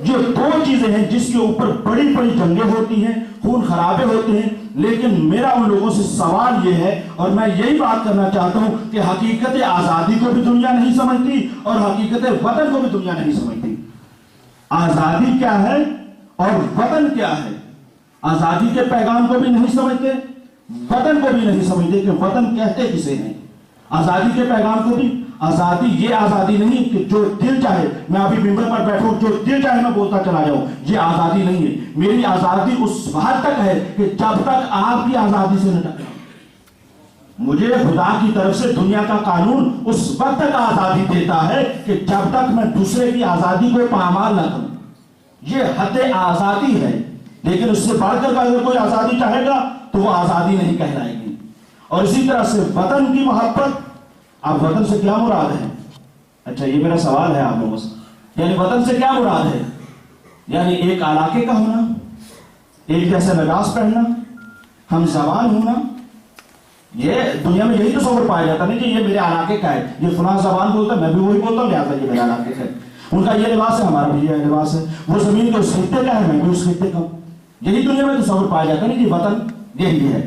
یہ دو چیزیں ہیں جس کے اوپر بڑی بڑی جنگیں ہوتی ہیں، خون خرابے ہوتے ہیں، لیکن میرا ان لوگوں سے سوال یہ ہے، اور میں یہی بات کرنا چاہتا ہوں کہ حقیقت آزادی کو بھی دنیا نہیں سمجھتی اور حقیقت وطن کو بھی دنیا نہیں سمجھتی۔ آزادی کیا ہے اور وطن کیا ہے؟ آزادی کے پیغام کو بھی نہیں سمجھتے، وطن کو بھی نہیں سمجھتے کہ وطن کہتے کسے ہیں۔ آزادی کے پیغام کو بھی، آزادی یہ آزادی نہیں کہ جو دل چاہے میں ابھی ممبر پر بیٹھوں جو دل چاہے میں بولتا چلا جاؤں، یہ آزادی نہیں ہے۔ میری آزادی اس حد تک ہے کہ جب تک آپ کی آزادی سے نہ ٹکراؤں، مجھے خدا کی طرف سے دنیا کا قانون اس وقت تک آزادی دیتا ہے کہ جب تک میں دوسرے کی آزادی کو پامال نہ کروں۔ یہ حد آزادی ہے، لیکن اس سے بڑھ کر اگر کوئی آزادی چاہے گا تو وہ آزادی نہیں کہلائے گی۔ اور اسی طرح سے وطن کی محبت، اب وطن سے کیا مراد ہے؟ اچھا یہ میرا سوال ہے آپ لوگوں سے، یعنی وطن سے کیا مراد ہے؟ یعنی ایک علاقے کا ہونا، ایک جیسا لباس پہننا، ہم زبان ہونا، یہ دنیا میں یہی تصور پایا جاتا نہیں کہ یہ میرے علاقے کا ہے، یہ فلاں زبان بولتا ہے میں بھی وہی بولتا ہوں لہٰذا یہ میرے علاقے کا ہے، ان کا یہ لباس ہے ہمارا بھی یہ لباس ہے، وہ زمین کے اس خطے کا ہے میں بھی اس خطے کا ہوں، یہی دنیا میں تصور پایا جاتا نہیں کہ وطن یہی ہے۔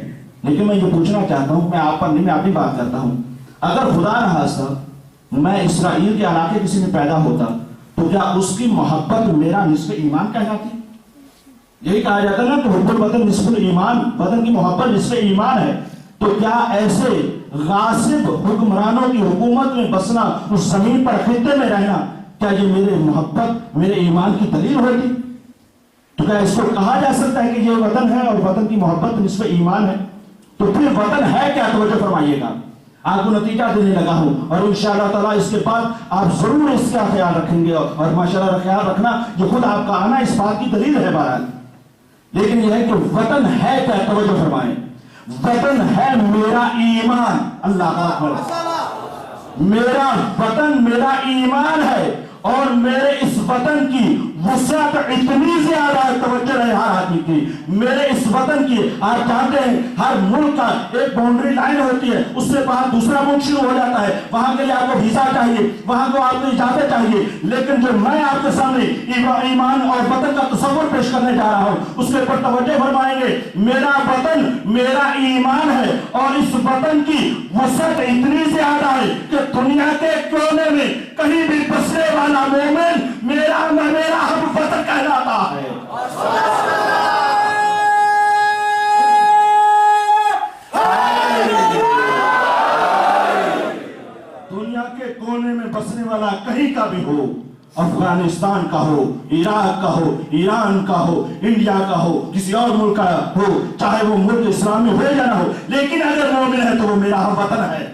لیکن میں یہ پوچھنا چاہتا ہوں، میں آپ پر نہیں، میں اپنی بات کرتا ہوں، اگر خدا نہ خواستہ میں اسرائیل کے علاقے کسی میں پیدا ہوتا تو کیا اس کی محبت میرا نصف ایمان کہلاتی؟ یہی کہا جاتا ہے نا کہ حب الوطن نصف الایمان، وطن کی محبت نصف ایمان ہے، تو کیا ایسے غاصب حکمرانوں کی حکومت میں بسنا، اس زمین پر خطے میں رہنا، کیا یہ میرے محبت میرے ایمان کی دلیل ہوتی؟ تو کیا اس کو کہا جا سکتا ہے کہ یہ وطن ہے اور وطن کی محبت نصف ایمان ہے؟ تو پھر وطن ہے کیا؟ توجہ فرمائیے گا، آپ کو نتیجہ دینے لگا ہوں، اور انشاءاللہ تعالیٰ اس کے بعد آپ ضرور اس کا خیال رکھیں گے، اور ماشاءاللہ خیال رکھنا جو خود آپ کا آنا اس بات کی دلیل ہے بہرحال۔ لیکن یہ ہے کہ وطن ہے کیا؟ توجہ فرمائیں، وطن ہے میرا ایمان، اللہ اکبر، میرا وطن میرا ایمان ہے، اور میرے اس وطن کی وسعت اتنی زیادہ ہے، توجہ رہے ہر آدمی کی، میرے اس وطن کی، آپ جانتے ہیں ہر ملک کا ایک باؤنڈری لائن ہوتی ہے، اس سے باہر دوسرا ملک شروع ہو جاتا ہے، وہاں کے لیے آپ کو ویزا چاہیے، وہاں کو آپ کو اجازت چاہیے، لیکن جو میں آپ کے سامنے ایمان اور وطن کا تصور پیش کرنے جا رہا ہوں اس کے اوپر توجہ فرمائیں گے۔ میرا وطن میرا ایمان ہے، اور اس وطن کی وسعت اتنی زیادہ ہے کہ دنیا کے کونے میں کہیں بھی بسنے والا مومن میرا ہم وطن کہلاتا ہے۔ دنیا کے کونے میں بسنے والا کہیں کا بھی ہو، افغانستان کا ہو، عراق کا ہو، ایران کا ہو، انڈیا کا ہو، کسی اور ملک کا ہو، چاہے وہ ملک اسلامی ہو یا نہ ہو، لیکن اگر مومن ہے تو وہ میرا ہم وطن ہے۔